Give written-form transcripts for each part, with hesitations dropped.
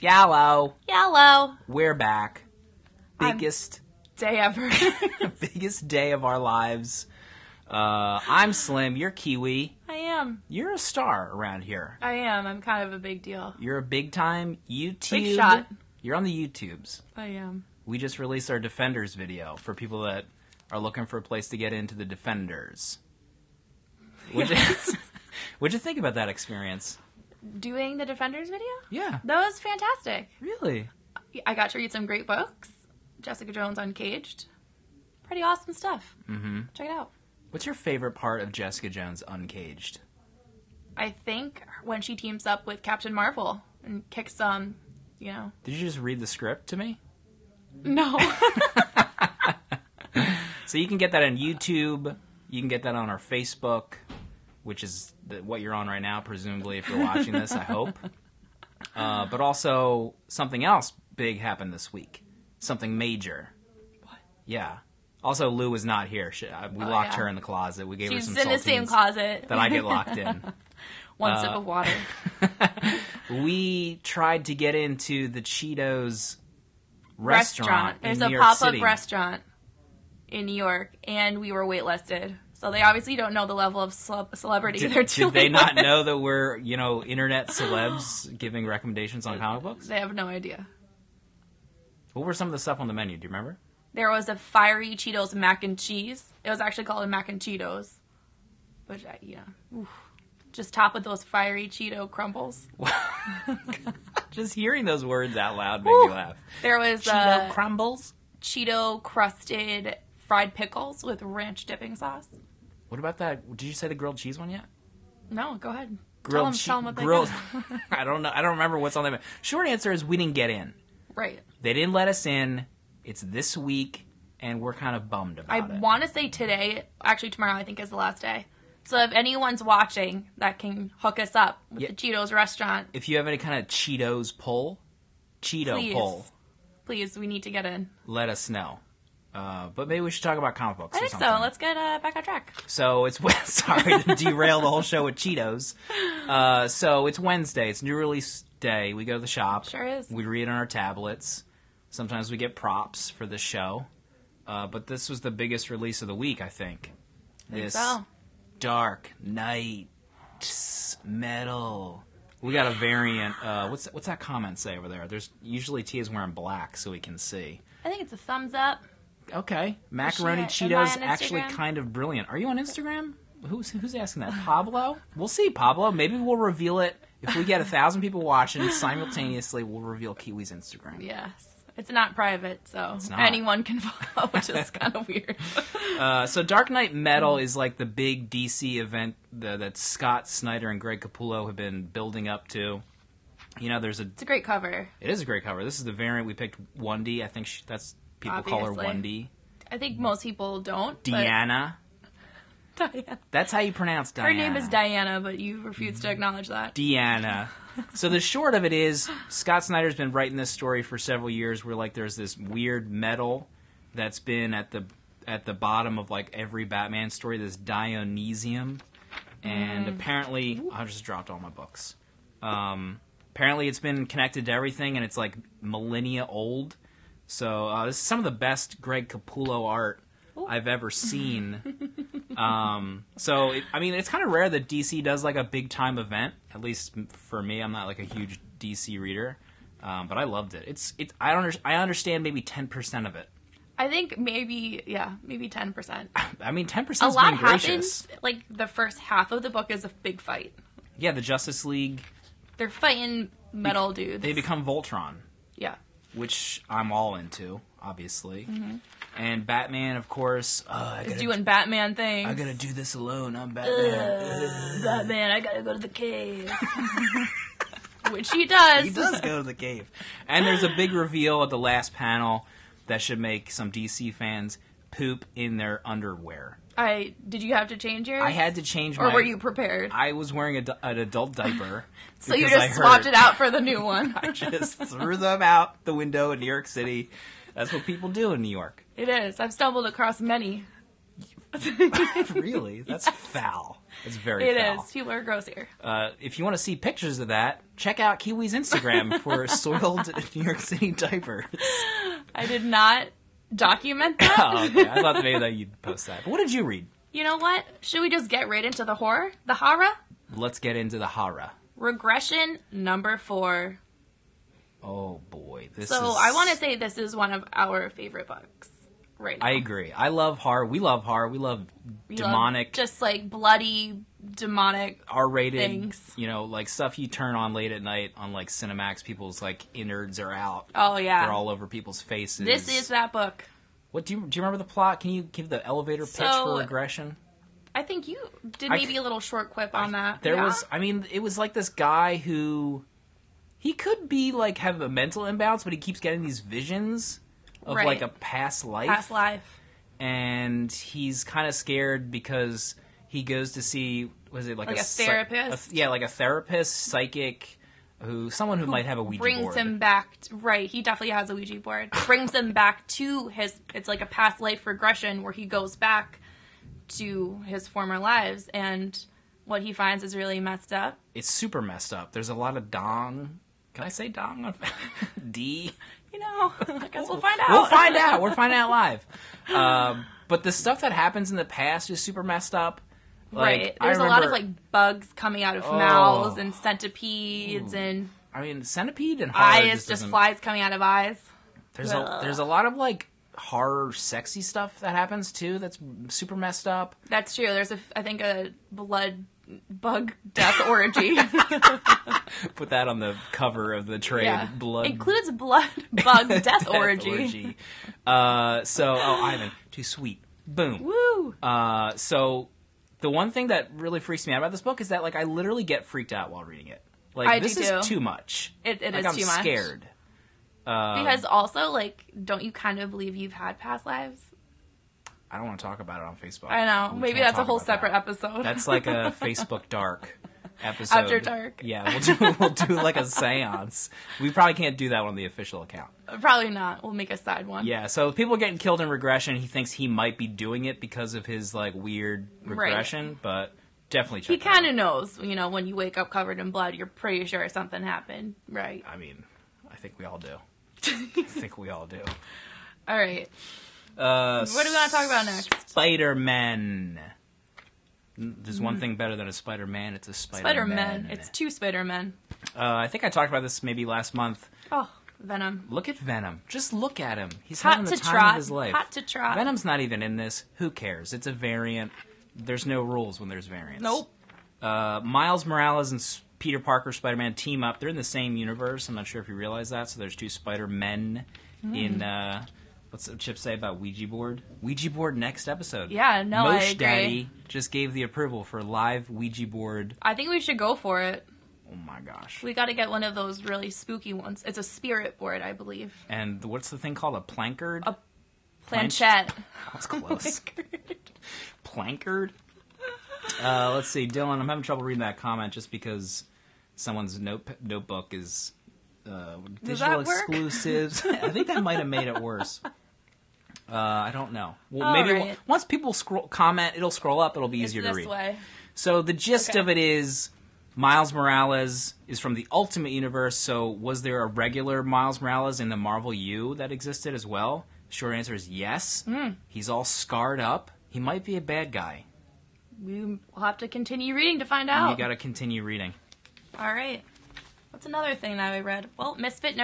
Yellow. Yellow. We're back. Biggest day ever. biggest day of our lives. I'm Slim. You're Kiwi. I am. You're a star around here. I am. I'm kind of a big deal. You're a big time YouTube. Big shot. You're on the YouTubes. I am. We just released our Defenders video for people that are looking for a place to get into the Defenders. What'd you think about that experience? Doing the Defenders video? Yeah. That was fantastic. Really? I got to read some great books. Jessica Jones Uncaged. Pretty awesome stuff. Mm-hmm. Check it out. What's your favorite part of Jessica Jones Uncaged? I think when she teams up with Captain Marvel and kicks some, Did you just read the script to me? No. So you can get that on YouTube. You can get that on our Facebook, which is what you're on right now, presumably, if you're watching this, I hope. But also, something else big happened this week. Something major. What? Yeah. Also, Lou was not here. We locked her in the closet. We gave her some saltines. She's in the same closet. That I get locked in. One sip of water. We tried to get into the CHEETOS restaurant in There's New a York pop-up City. restaurant in New York, and we were waitlisted. So they obviously don't know the level of celebrity they're dealing Did they not with. know that we're, internet celebs giving recommendations on comic books? They have no idea. What were some of the stuff on the menu? Do you remember? There was a fiery Cheetos mac and cheese. It was actually called a mac and Cheetos. Which, just top with those fiery Cheeto crumbles. Just hearing those words out loud made me laugh. There was Cheeto crumbles? Cheeto crusted fried pickles with ranch dipping sauce. What about that? Did you say the grilled cheese one yet? No, go ahead. Tell them what they grilled. got. I don't know. I don't remember what's on the menu. Short answer is we didn't get in. Right. They didn't let us in. It's this week, and we're kind of bummed about it. I want to say today, actually tomorrow I think is the last day. So if anyone's watching that can hook us up with the Cheetos restaurant. If you have any kind of Cheetos pull, pull. Please, we need to get in. Let us know. But maybe we should talk about comic books I or think something. so. Let's get back on track. So it's sorry to derail the whole show with Cheetos. So it's Wednesday. It's new release day. We go to the shop. Sure is. We read on our tablets. Sometimes we get props for the show. But this was the biggest release of the week, I think. This Dark Knight Metal. We got a variant. What's that comment say over there? There's usually Tia's wearing black so we can see. I think it's a thumbs up. Okay. Macaroni Cheetos, actually kind of brilliant. Are you on Instagram? Who's asking that? Pablo? We'll see, Pablo. Maybe we'll reveal it. If we get 1,000 people watching simultaneously, we'll reveal Kiwi's Instagram. Yes. It's not private, so anyone can follow, which is kind of weird. So Dark Knight Metal is like the big DC event that Scott Snyder and Greg Capullo have been building up to. It's a great cover. It is a great cover. This is the variant we picked, 1D. I think people call her 1D. I think most people don't. Diana. Diana. That's how you pronounce Diana. Her name is Diana, but you refuse to acknowledge that. Diana. So the short of it is, Scott Snyder's been writing this story for several years where, there's this weird metal that's been at the bottom of, every Batman story, this Dionysium. And apparently... I just dropped all my books. Apparently it's been connected to everything, and it's, millennia old. So this is some of the best Greg Capullo art I've ever seen. It's kind of rare that DC does a big time event. At least for me, I'm not a huge DC reader, but I loved it. I understand maybe 10% of it. I think maybe 10%. I mean, 10% is being gracious. Happens. The first half of the book is a big fight. Yeah, the Justice League. They're fighting metal dudes. They become Voltron. Yeah. Which I'm all into, obviously. Mm-hmm. And Batman, of course, is doing Batman things. I gotta do this alone. I'm Batman. Batman, I gotta go to the cave. Which he does. He does go to the cave. And there's a big reveal at the last panel that should make some DC fans poop in their underwear. Did you have to change yours? I had to change Or were you prepared? I was wearing an adult diaper. So you just swapped it out for the new one. I just threw them out the window in New York City. That's what people do in New York. It is. I've stumbled across many. Really? That's foul. It's very foul. It is. People are gross here. If you want to see pictures of that, check out Kiwi's Instagram for soiled New York City diapers. I did not document that. Oh, okay. I thought maybe that you'd post that. But what did you read? You know what? Should we just get right into the horror? The horror? Let's get into the horror. Regression number 4. Oh, boy. I want to say this is one of our favorite books right now. I agree. I love horror. We love horror. We love demonic. Just like bloody, demonic R-rated things. You know, like stuff you turn on late at night on like Cinemax. People's like innards are out. Oh, yeah. They're all over people's faces. This is that book. What do you remember the plot? Can you give the elevator pitch for Regression? I think you did maybe a little short quip on that. There was, I mean, it was like this guy who, he could be like have a mental imbalance, but he keeps getting these visions of like a past life. Past life. And he's kind of scared because he goes to see, was it like a therapist? Like a therapist, psychic, someone who might have a Ouija board. Brings him back, right, he definitely has a Ouija board. Brings him back to it's like a past life regression where he goes back to his former lives, and what he finds is really messed up. It's super messed up. There's a lot of dong. Can I say dong? D? You know, I guess we'll find out. We'll find out. We're finding out live. But the stuff that happens in the past is super messed up. Like, right. There's a lot of like bugs coming out of mouths and centipedes and. I mean, centipede and horror eyes, just flies coming out of eyes. There's a lot of like horror, sexy stuff that happens too. That's super messed up. That's true. There's I think a blood bug death orgy. Put that on the cover of the trade. Yeah. Blood includes blood bug death orgy. Ivan, too sweet. Boom. Woo. So the one thing that really freaks me out about this book is that like I literally get freaked out while reading it. Like this is too much. It like, is I'm too much. I'm scared. Because also, like, don't you kind of believe you've had past lives? I don't want to talk about it on Facebook. I know. Maybe that's a whole separate episode. That's like a Facebook dark episode. After dark. Yeah, we'll do like a seance. We probably can't do that on the official account. Probably not. We'll make a side one. Yeah, so people getting killed in regression, he thinks he might be doing it because of his like weird regression, but definitely check it out. He kind of knows, you know, when you wake up covered in blood, you're pretty sure something happened, right? I mean, I think we all do. I think we all do. All right. What do we want to talk about next? Spider-Man. There's one thing better than a Spider-Man. It's a Spider-Man. Spider-Man. It's 2 Spider-Men. I think I talked about this maybe last month. Oh, Venom. Look at Venom. Just look at him. He's hot having the to time trot. of his life. Hot to trot. Venom's not even in this. Who cares? It's a variant. There's no rules when there's variants. Nope. Miles Morales and Peter Parker Spider-Man team up. They're in the same universe. I'm not sure if you realize that. So there's 2 Spider-Men in... What's Chip say about Ouija board? Ouija board next episode. Yeah, no, I agree. Daddy just gave the approval for live Ouija board. I think we should go for it. Oh my gosh. We got to get one of those really spooky ones. It's a spirit board, I believe. And what's the thing called? A plankard? A planchette. That's close. Plankard? Let's see. Dylan, I'm having trouble reading that comment just because someone's notebook is digital exclusives. I think that might have made it worse. I don't know. Well, maybe once people comment, it'll scroll up. It'll be easier to read. Way. So the gist of it is Miles Morales is from the Ultimate Universe. So was there a regular Miles Morales in the Marvel U that existed as well? Short answer is yes. He's all scarred up. He might be a bad guy. We'll have to continue reading to find out. You got to continue reading. All right. What's another thing that I read? Well, Misfit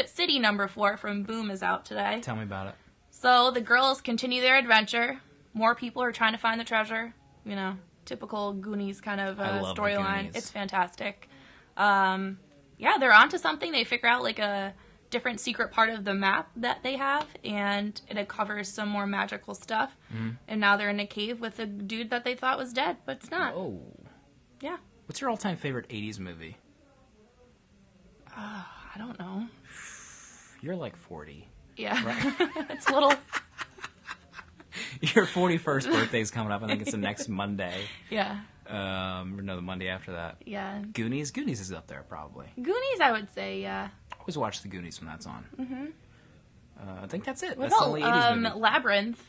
City number 4 from Boom is out today. Tell me about it. So the girls continue their adventure. More people are trying to find the treasure. You know, typical Goonies kind of storyline. It's fantastic. Yeah, they're onto something. They figure out like a different secret part of the map that they have, and it covers some more magical stuff. And now they're in a cave with a dude that they thought was dead, but it's not. Oh. Yeah. What's your all-time favorite 80s movie? I don't know. You're like 40. Yeah. Right? It's a little... Your 41st birthday's coming up. I think it's the next Monday. Yeah. No, the Monday after that. Yeah. Goonies? Goonies is up there, probably. Goonies, I would say, yeah. I always watch the Goonies when that's on. I think that's it. What that's the only 80s movie. Labyrinth?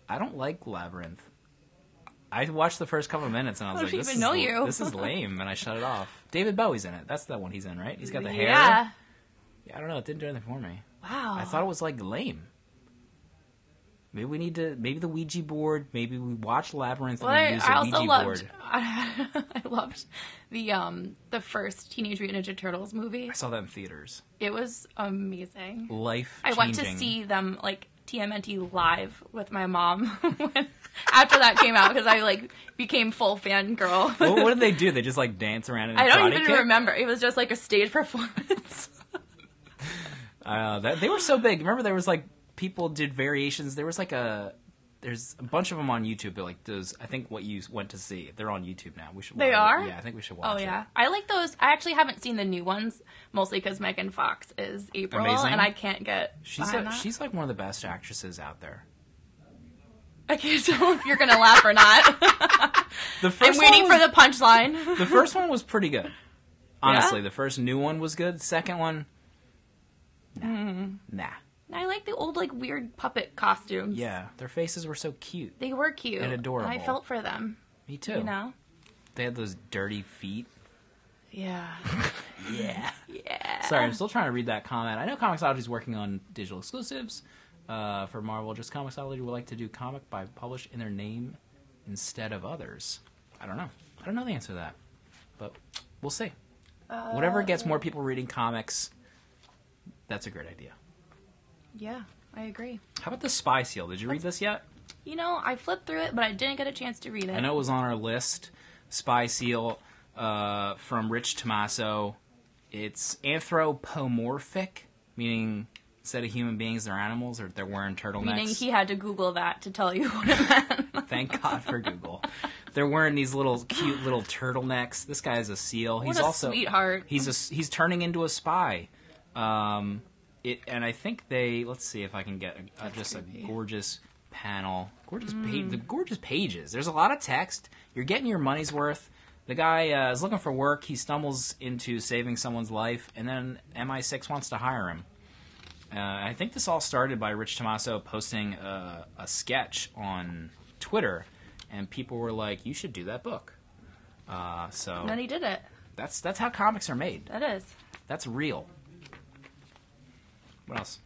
I don't like Labyrinth. I watched the first couple of minutes and I was like, this is lame, and I shut it off. David Bowie's in it. That's the one he's in, right? He's got the hair. Yeah. Yeah, I don't know. It didn't do anything for me. Wow. I thought it was, like, lame. Maybe we need to, maybe the Ouija board, maybe we watch Labyrinth and use a Ouija board. I loved the first Teenage Mutant Ninja Turtles movie. I saw that in theaters. It was amazing. Life-changing. I went to see them, like, TMNT live with my mom after that came out because I like became full fangirl. What did they do? They just like dance around in a I don't even kick? remember. It was just like a stage performance. They were so big. Remember, there was like people did variations. There was like there's a bunch of them on YouTube. They're like those. I think what you went to see. They're on YouTube now. We should. They are. Yeah, I think we should watch. Oh yeah, I like those. I actually haven't seen the new ones, mostly because Megan Fox is April, Amazing. and I can't get. She's like one of the best actresses out there. I can't tell if you're gonna laugh or not. I'm waiting for the punchline. The first one was pretty good. Honestly, Yeah? the first new one was good. The second one, nah. I like the old, like, weird puppet costumes. Yeah, their faces were so cute. They were cute. And adorable. I felt for them. Me too. You know? They had those dirty feet. Yeah. Yeah. Yeah. Sorry, I'm still trying to read that comment. I know comiXology is working on digital exclusives for Marvel. Just comiXology would like to do comic by publish in their name instead of others. I don't know. I don't know the answer to that. But we'll see. Whatever gets more people reading comics, that's a great idea. Yeah, I agree. How about the Spy Seal? Did you read this yet? You know, I flipped through it, but I didn't get a chance to read it. I know it was on our list. Spy Seal from Rich Tommaso. It's anthropomorphic, meaning instead of human beings, they're animals, or they're wearing turtlenecks. Meaning he had to Google that to tell you what it meant. Thank God for Google. They're wearing these little cute little turtlenecks. This guy is a seal. What a sweetheart. He's turning into a spy. And I think let's see if I can get just a gorgeous panel. The gorgeous pages. There's a lot of text. You're getting your money's worth. The guy is looking for work. He stumbles into saving someone's life, and then MI6 wants to hire him. I think this all started by Rich Tommaso posting a sketch on Twitter, and people were like, "You should do that book." So And then he did it. That's how comics are made. That is. That's real. What else?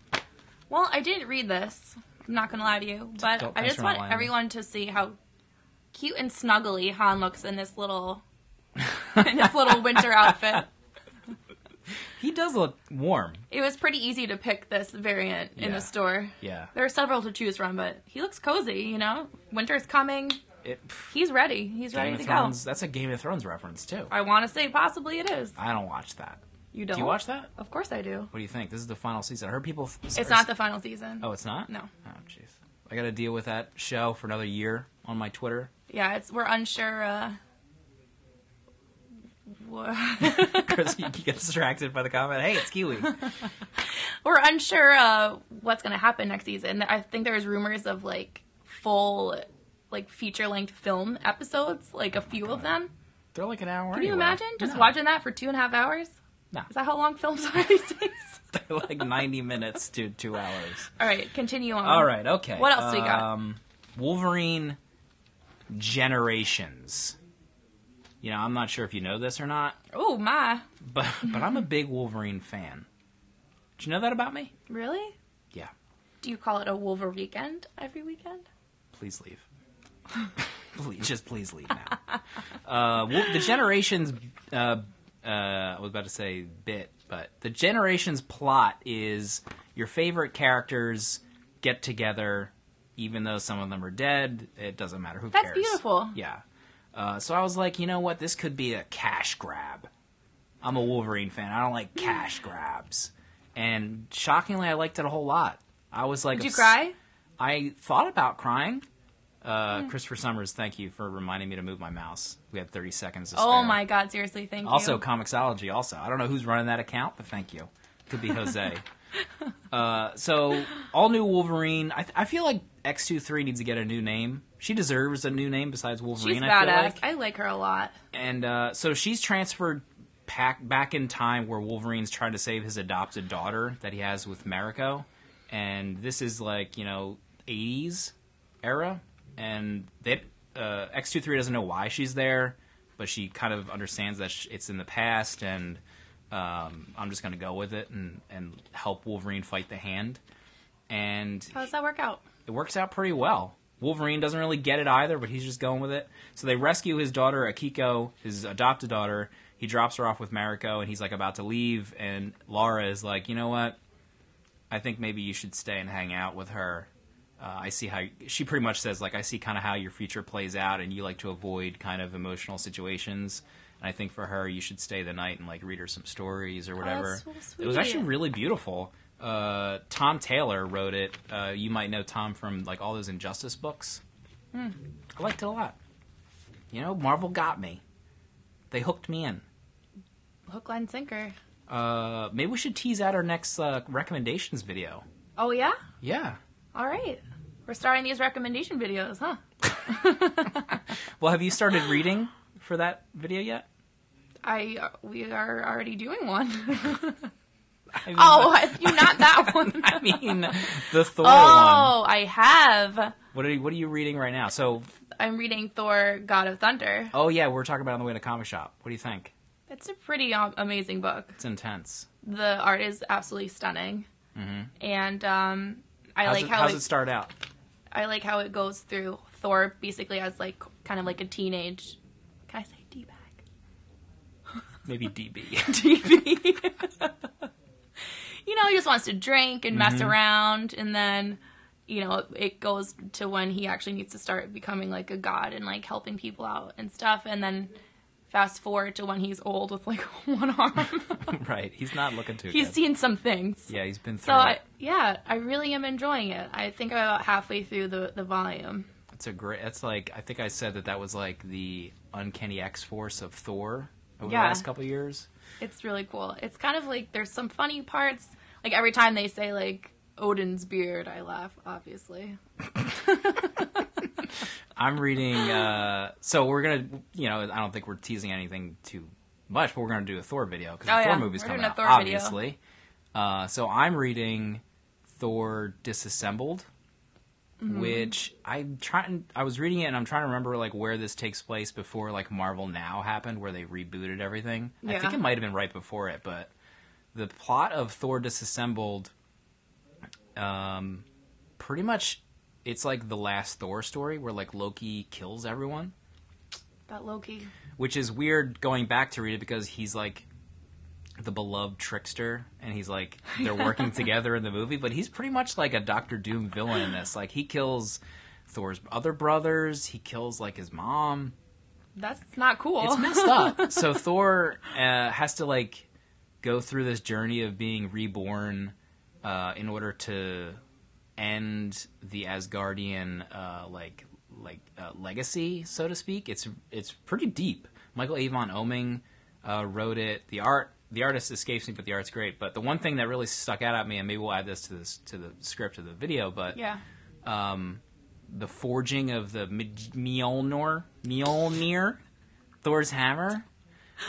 Well, I didn't read this. I'm not going to lie to you. But I just want everyone to see how cute and snuggly Han looks in this little winter outfit. He does look warm. It was pretty easy to pick this variant in the store. Yeah. There are several to choose from, but he looks cozy, you know? Winter's coming. He's ready. He's ready to go. That's a Game of Thrones reference, too. I want to say possibly it is. I don't watch that. You don't? Do you watch that? Of course I do. What do you think? This is the final season. I heard people... It's not the final season. Oh, it's not? No. Oh, jeez. I got to deal with that show for another year on my Twitter. Yeah, we're unsure... Chris, you get distracted by the comment. Hey, it's Kiwi. We're unsure what's going to happen next season. I think there's rumors of, like, full, like, feature-length film episodes, like a few of them. They're like an hour. Can you imagine just watching that for 2.5 hours? No. Is that how long films are these days? They're like 90 minutes to 2 hours. All right, continue on. All right, okay. What else do we got? Wolverine Generations. You know, I'm not sure if you know this or not. Oh, my. But I'm a big Wolverine fan. Did you know that about me? Really? Yeah. Do you call it a Wolverine weekend every weekend? Please leave. Please leave now. The Generations, I was about to say bit, but the Generations plot is your favorite characters get together, even though some of them are dead. It doesn't matter. Who cares? That's beautiful. Yeah. So I was like, you know what? This could be a cash grab. I'm a Wolverine fan. I don't like cash grabs. And shockingly, I liked it a whole lot. I was like... Did you cry? I thought about crying. Christopher Summers, thank you for reminding me to move my mouse. We had 30 seconds to spare. Oh my God, seriously, thank you. Also, comiXology also. I don't know who's running that account, but thank you. Could be Jose. So, all new Wolverine. I feel like X-23 needs to get a new name. She deserves a new name besides Wolverine, She's I badass. feel like. I like her a lot. And so she's transferred back in time where Wolverine's trying to save his adopted daughter that he has with Mariko. And this is like, 80s era. And X-23 doesn't know why she's there, but she kind of understands that it's in the past, and I'm just going to go with it and help Wolverine fight the Hand. And how does that work out? It works out pretty well. Wolverine doesn't really get it either, but he's just going with it. So they rescue his daughter, Akiko, his adopted daughter. He drops her off with Mariko, and he's like about to leave, and Lara is like, you know what? I think maybe you should stay and hang out with her. I see how... She pretty much says, like, I see kind of how your future plays out, and you like to avoid kind of emotional situations. And I think for her, you should stay the night and, like, read her some stories or whatever. Oh, that's so sweet. It was actually really beautiful. Tom Taylor wrote it. You might know Tom from, like, all those Injustice books. I liked it a lot. You know, Marvel got me. They hooked me in. Hook, line, sinker. Maybe we should tease out our next recommendations video. Oh, yeah? Yeah. All right. We're starting these recommendation videos, huh? Well, have you started reading for that video yet? We are already doing one. I mean, not that one. I mean, the Thor one. Oh, I have. What are you reading right now? So I'm reading Thor, God of Thunder. Oh, yeah, we were talking about it on the way to comic shop. What do you think? It's a pretty amazing book. It's intense. The art is absolutely stunning. Mm-hmm. And how's it start out? I like how it goes through Thor basically as like kind of like a teenage. Can I say D-bag? Maybe DB. DB. You know, he just wants to drink and mess around, and then, you know, it goes to when he actually needs to start becoming like a god and like helping people out and stuff, and then fast forward to when he's old with like one arm. Right, he's not looking too good. He's seen some things. Yeah, he's been through it. I really am enjoying it. I think I'm about halfway through the volume. It's like, I think I said that was like the Uncanny X-Force of Thor over the last couple of years. It's really cool. It's kind of like, there's some funny parts. Like, every time they say, like, Odin's beard, I laugh, obviously. I'm reading, so we're going to, you know, I don't think we're teasing anything too much, but we're going to do a Thor video, because the Thor movie's coming out, obviously. So I'm reading Thor Disassembled, which I was reading it, and I'm trying to remember, like, where this takes place before, like, Marvel Now happened, where they rebooted everything. Yeah. I think it might have been right before it, but the plot of Thor Disassembled, pretty much, it's like the last Thor story, where, like, Loki kills everyone. That Loki. Which is weird going back to read it, because he's, like, the beloved trickster, and he's like, they're working together in the movie, but he's pretty much like a Doctor Doom villain in this. Like, he kills Thor's other brothers, he kills, like, his mom. That's not cool. It's messed up. So Thor has to, like, go through this journey of being reborn in order to end the Asgardian, legacy, so to speak. It's pretty deep. Michael Avon Oeming wrote it. The artist escapes me, but the art's great. But the one thing that really stuck out at me, and maybe we'll add this to the script of the video, but the forging of the Mjolnir, Thor's hammer,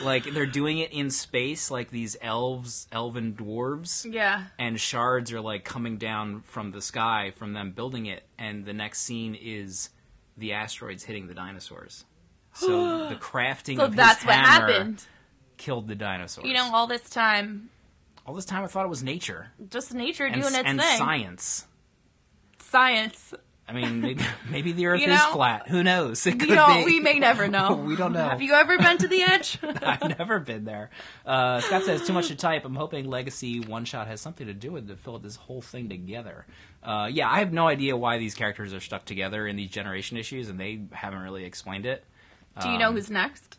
like, they're doing it in space, like these elven dwarves. Yeah. And shards are, like, coming down from the sky from them building it, and the next scene is the asteroids hitting the dinosaurs. So the crafting of his that's hammer what happened. Killed the dinosaurs. You know, all this time I thought it was nature. Just nature doing its thing. And science. Science. I mean, maybe the Earth is flat. Who knows? It could be. We may never know. We don't know. Have you ever been to the edge? I've never been there. Scott says, too much to type. I'm hoping Legacy One Shot has something to do with it to fill this whole thing together. Yeah, I have no idea why these characters are stuck together in these generation issues, and they haven't really explained it. Do you know who's next?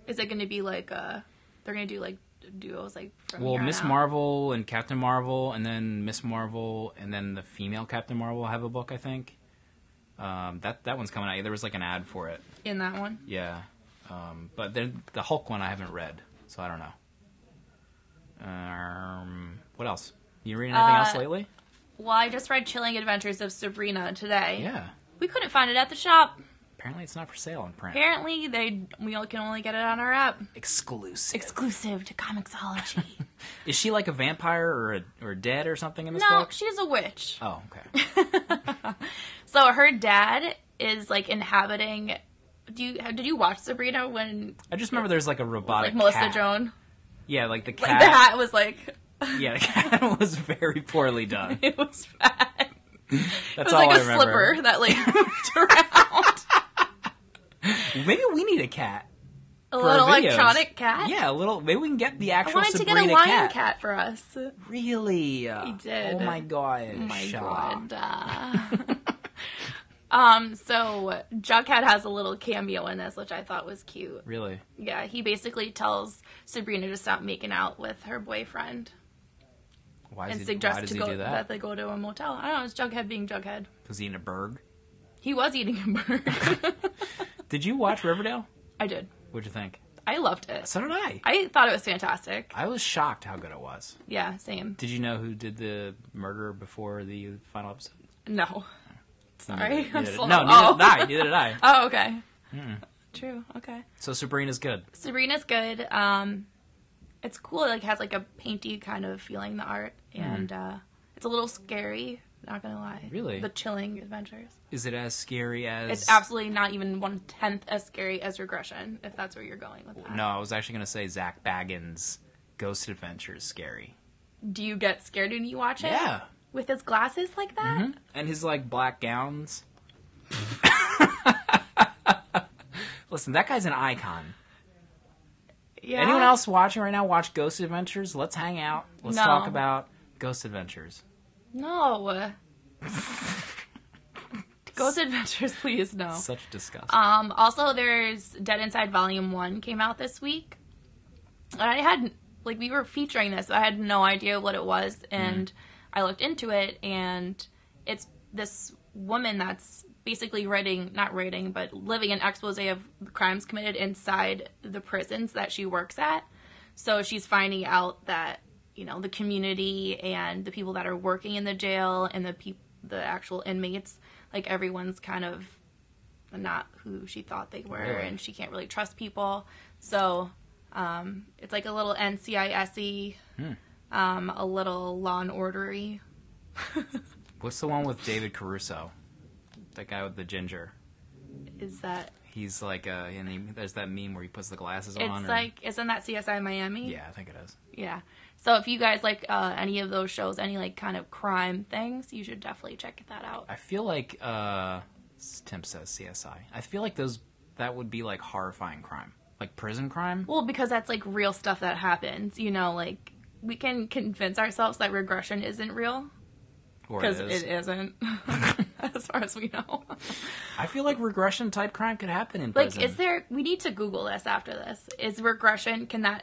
Is it going to be like they're going to do like duos like from here on Miss out? Marvel and Captain Marvel, and then Miss Marvel, and then the female Captain Marvel will have a book, I think. That one's coming out. There was like an ad for it. In that one? Yeah. But then the Hulk one I haven't read, so I don't know. What else? You reading anything else lately? Well, I just read Chilling Adventures of Sabrina today. Yeah. We couldn't find it at the shop. Apparently it's not for sale in print. Apparently we can only get it on our app. Exclusive to comiXology. Is she like a vampire or dead or something in this book? No, she's a witch. Oh, okay. So her dad is like inhabiting Did you watch Sabrina when... I just remember there's like a robotic Melissa cat. Joan. Yeah, like the cat. Like the hat was like... Yeah, the cat was very poorly done. It was bad. That's all I remember. It was like a slipper that like moved around. Maybe we need a cat. A little electronic cat? Yeah, a little. Maybe we can get the actual Sabrina cat. I wanted to get a lion cat for us. Really? He did. Oh my god. Oh my god. So Jughead has a little cameo in this, which I thought was cute. Really? Yeah, he basically tells Sabrina to stop making out with her boyfriend. Why does he do that? That they go to a motel. I don't know, it's Jughead being Jughead. Was he eating a burg? He was eating a burg. Did you watch Riverdale? I did. What'd you think? I loved it. So did I. I thought it was fantastic. I was shocked how good it was. Yeah, same. Did you know who did the murder before the final episode? No. Sorry. Neither did I. Oh, okay. True. Okay. So Sabrina's good. Sabrina's good. It's cool. It has like a painty kind of feeling, the art, and it's a little scary. Not gonna lie. Really? The chilling adventures. Is it as scary as... It's absolutely not even 1/10 as scary as Regression, if that's where you're going with that. No, I was actually gonna say Zach Baggins' Ghost Adventure is scary. Do you get scared when you watch it? Yeah. With his glasses like that? Mm-hmm. And his like black gowns. Listen, that guy's an icon. Yeah. Anyone else watching right now watch Ghost Adventures? Let's hang out. Let's talk about Ghost Adventures. No. Ghost Adventures, please, no. Such disgust. Also, there's Dead Inside Volume 1 came out this week. And I had, like, we were featuring this, but I had no idea what it was, and I looked into it, and it's this woman that's basically but living an expose of crimes committed inside the prisons that she works at. So she's finding out that, you know, the community and the people that are working in the jail and the actual inmates, like, everyone's kind of not who she thought they were, and she can't really trust people. So it's like a little NCIS-y, a little Law and Order-y. What's the one with David Caruso? That guy with the ginger. Is that... He's like, there's that meme where he puts the glasses on. It's like, isn't that CSI Miami? Yeah, I think it is. Yeah. So if you guys like any of those shows, any like kind of crime things, you should definitely check that out. I feel like, Tim says CSI. I feel like that would be like horrifying crime. Like prison crime? Well, because that's like real stuff that happens. You know, like we can convince ourselves that regression isn't real. Because it isn't, as far as we know. I feel like regression type crime could happen in prison. Like, we need to Google this after this. Is regression, can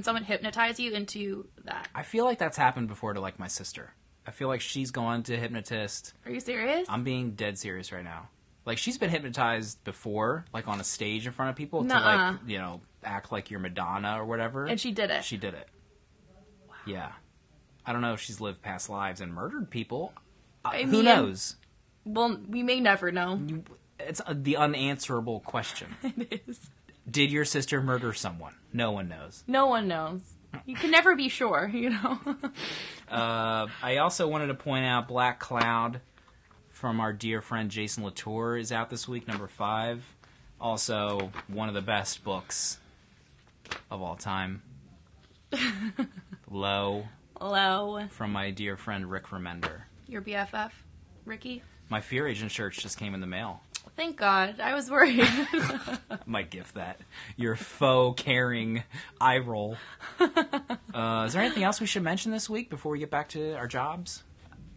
someone hypnotize you into that? I feel like that's happened before to, like, my sister. I feel like she's gone to a hypnotist. Are you serious? I'm being dead serious right now. Like, she's been hypnotized before, like, on a stage in front of people to, like, you know, act like you're Madonna or whatever. And she did it? She did it. Wow. Yeah. I don't know if she's lived past lives and murdered people. Who knows? Well, we may never know. It's the unanswerable question. It is. Did your sister murder someone? No one knows. No one knows. You can never be sure, you know? I also wanted to point out Black Cloud from our dear friend Jason Latour is out this week, number 5. Also, one of the best books of all time. Low. From my dear friend Rick Remender. Your BFF, Ricky? My Fear Agent shirts just came in the mail. Thank God. I was worried. Might gift that. Your faux caring eye roll. Is there anything else we should mention this week before we get back to our jobs?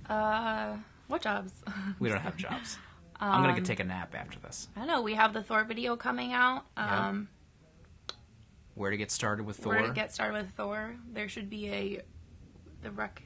What jobs? We don't have jobs. I'm going to take a nap after this. I know. We have the Thor video coming out. Yep. Where to get started with Thor? There should be the Rex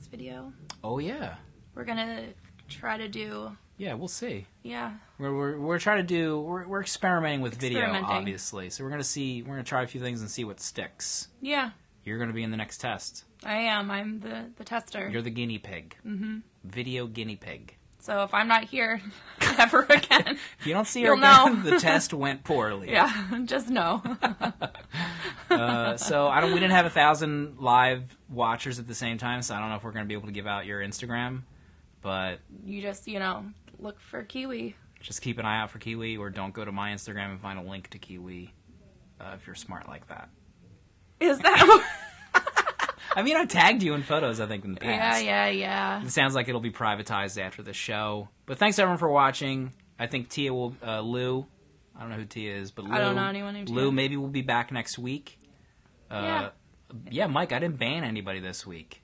video. Oh, yeah. We're going to try to do... Yeah, we'll see. Yeah. We're trying to do... We're experimenting with video, obviously. So we're going to try a few things and see what sticks. Yeah. You're going to be in the next test. I am. I'm the tester. You're the guinea pig. Mm-hmm. Video guinea pig. So if I'm not here ever again... If you don't see her again, the test went poorly. Yeah, just know. So we didn't have 1,000 live watchers at the same time, so I don't know if we're going to be able to give out your Instagram, but... You just, look for Kiwi. Just keep an eye out for Kiwi, or don't go to my Instagram and find a link to Kiwi if you're smart like that. Is that... I mean, I've tagged you in photos, I think, in the past. Yeah. It sounds like it'll be privatized after the show. But thanks, everyone, for watching. I think Tia will... Lou... I don't know who Tia is, but Lou... I don't know anyone named Tia. Lou maybe will be back next week. Yeah, Mike, I didn't ban anybody this week.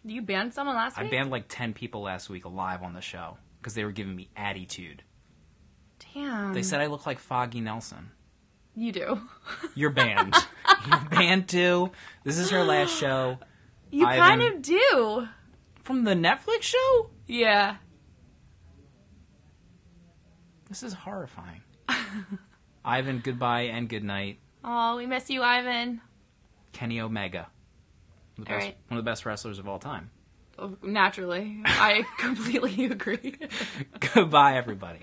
You banned someone last week? I banned like 10 people last week live on the show because they were giving me attitude. Damn. They said I look like Foggy Nelson. You do. You're banned. You're banned too. This is her last show. You kind of do. From the Netflix show? Yeah. This is horrifying. Ivan, goodbye and good night. Oh, we miss you, Ivan. Kenny Omega. One of the best wrestlers of all time. Naturally. I completely agree. Goodbye, everybody.